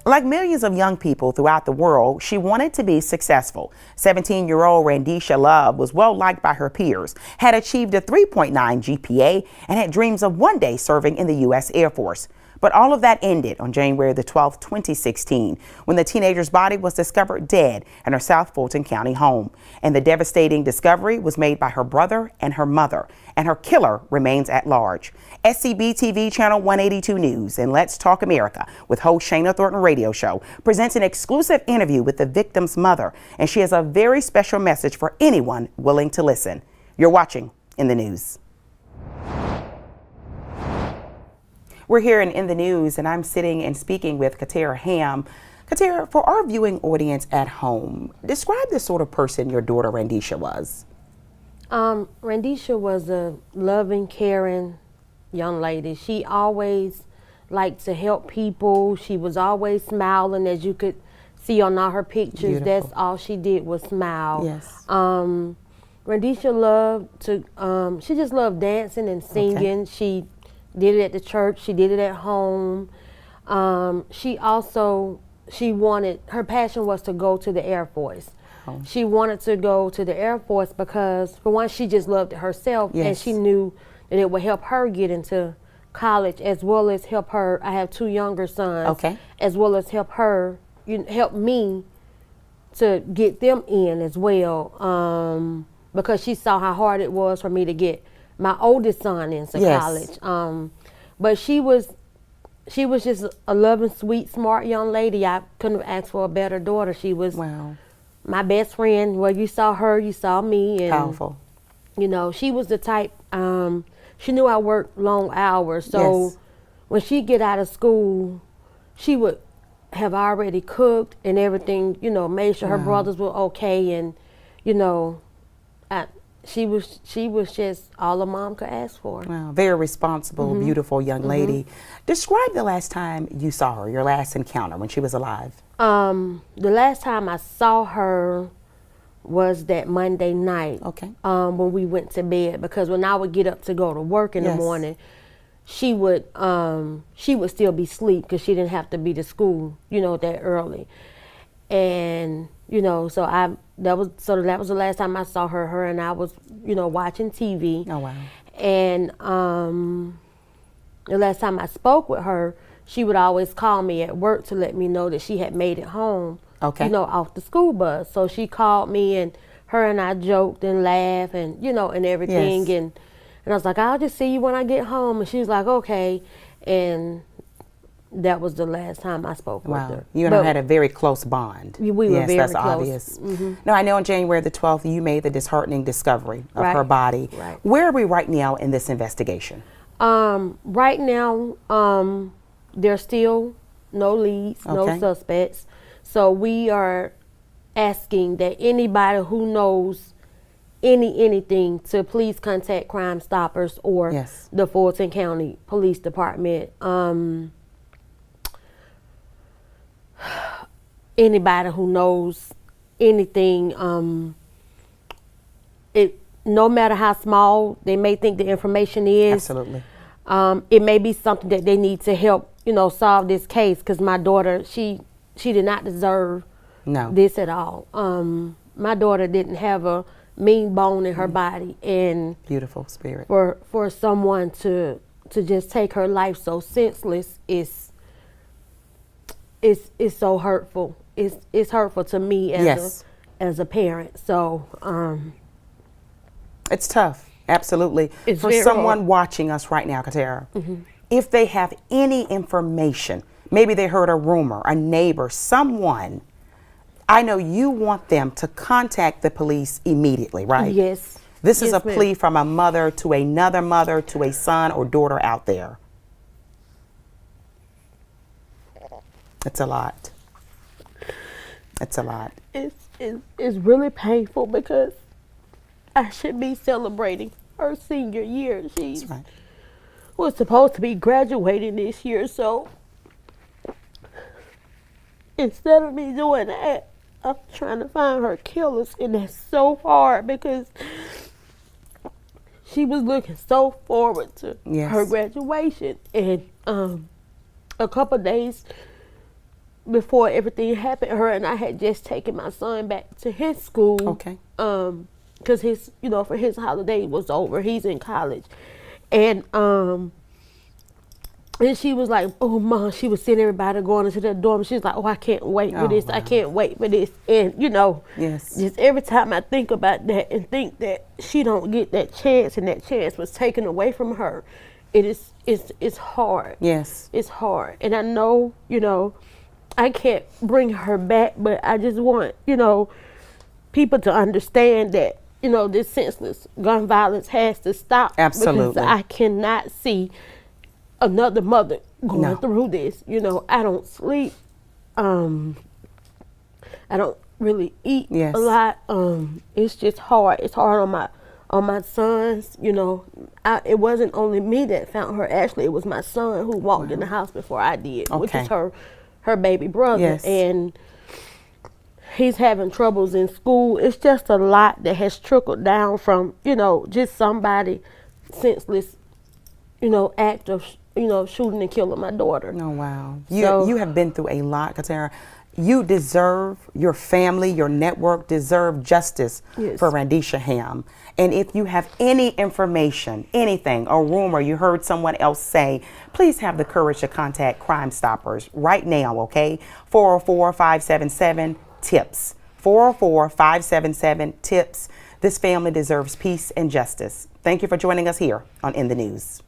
Like millions of young people throughout the world, she wanted to be successful. 17-year-old Randisha Love was well liked by her peers, had achieved a 3.9 GPA, and had dreams of one day serving in the U.S. Air Force. But all of that ended on January the 12th, 2016, when the teenager's body was discovered dead in her South Fulton County home. And the devastating discovery was made by her brother and her mother, and her killer remains at large. SCB TV Channel 182 News and Let's Talk America with host Shana Thornton Radio Show presents an exclusive interview with the victim's mother, and she has a very special message for anyone willing to listen. You're watching In the News. We're here in the News, and I'm sitting and speaking with Katera Ham. Katera, for our viewing audience at home, describe the sort of person your daughter Randisha was. Randisha was a loving, caring young lady. She always liked to help people. She was always smiling, as you could see on all her pictures. Beautiful. That's all she did was smile. Yes. Randisha loved to, she just loved dancing and singing. Okay. She did it at the church. She did it at home. She wanted, her passion was to go to the Air Force. Oh. She wanted to go to the Air Force because, for one, she just loved it herself, Yes. and she knew that it would help her get into college, as well as help her. I have two younger sons. Okay. As well as help her, help me to get them in as well, because she saw how hard it was for me to get my oldest son into Yes. college. But she was just a loving, sweet, smart young lady. I couldn't have asked for a better daughter. She was Wow. my best friend. Well, you saw her, you saw me. And, Powerful. she was the type, she knew I worked long hours. So Yes. when she get out of school, she would have already cooked and everything, made sure her Wow. brothers were okay. And, she was just all a mom could ask for. Wow. Very responsible, beautiful young lady. Describe the last time you saw her, your last encounter when she was alive. The last time I saw her was that Monday night. Okay. When we went to bed, because when I would get up to go to work in the Yes. morning, she would still be asleep because she didn't have to be to school, that early. And so that was the last time I saw her. Her and I was, watching TV. Oh, wow. And the last time I spoke with her, she would always call me at work to let me know that she had made it home. Okay. Off the school bus. So she called me, and her and I joked and laughed and, and everything. Yes. And I was like, I'll just see you when I get home. And she was like, okay. And that was the last time I spoke with Wow. her. You and her had a very close bond. We were yes, very that's close. obvious. Now, I know on January the 12th, you made the disheartening discovery of Right. her body. Right. Where are we right now in this investigation? Right now, there's still no leads, no Okay. suspects. So we are asking that anybody who knows anything to please contact Crime Stoppers or Yes. the Fulton County Police Department. Anybody who knows anything, no matter how small they may think the information is, Absolutely. it may be something that they need to help, solve this case. Because my daughter, she did not deserve No. this at all. My daughter didn't have a mean bone in her body, and Beautiful spirit. for someone to just take her life so senseless is so hurtful. It's hurtful to me Yes. as a parent. So It's tough. Absolutely. It's For very someone hard. watching us right now, Katera, if they have any information, maybe they heard a rumor, a neighbor, someone, I know you want them to contact the police immediately, right? yes, This is Yes, a ma'am. plea from a mother to another mother to a son or daughter out there. It's a lot. It's a lot. It's really painful because I should be celebrating her senior year. She That's right. was supposed to be graduating this year, so instead of me doing that, I'm trying to find her killers, and that's so hard because she was looking so forward to Yes. her graduation. And a couple of days before everything happened, her and I had just taken my son back to his school. Okay. Because his, for his holiday was over. He's in college. And she was like, oh, Mom, she was seeing everybody going into the dorm. She's like, oh, I can't wait for this. Wow. I can't wait for this. And, Yes. just every time I think about that and think that she don't get that chance and that chance was taken away from her, it's hard. Yes. It's hard. And I know, I can't bring her back, but I just want, people to understand that, this senseless gun violence has to stop. Absolutely. Because I cannot see another mother going through this. I don't sleep. I don't really eat Yes. a lot. It's just hard. It's hard on my sons. It wasn't only me that found her. Actually, it was my son who walked in the house before I did, which is her baby brother. Yes. And he's having troubles in school. It's just a lot that has trickled down from, just somebody senseless, act of, shooting and killing my daughter. Oh, wow. So- You have been through a lot, Katara. You deserve, your family, your network deserve justice Yes. for Randisha Ham. And if you have any information, anything, a rumor you heard someone else say, please have the courage to contact Crime Stoppers right now, okay? 404-577-TIPS. 404-577-TIPS. This family deserves peace and justice. Thank you for joining us here on In the News.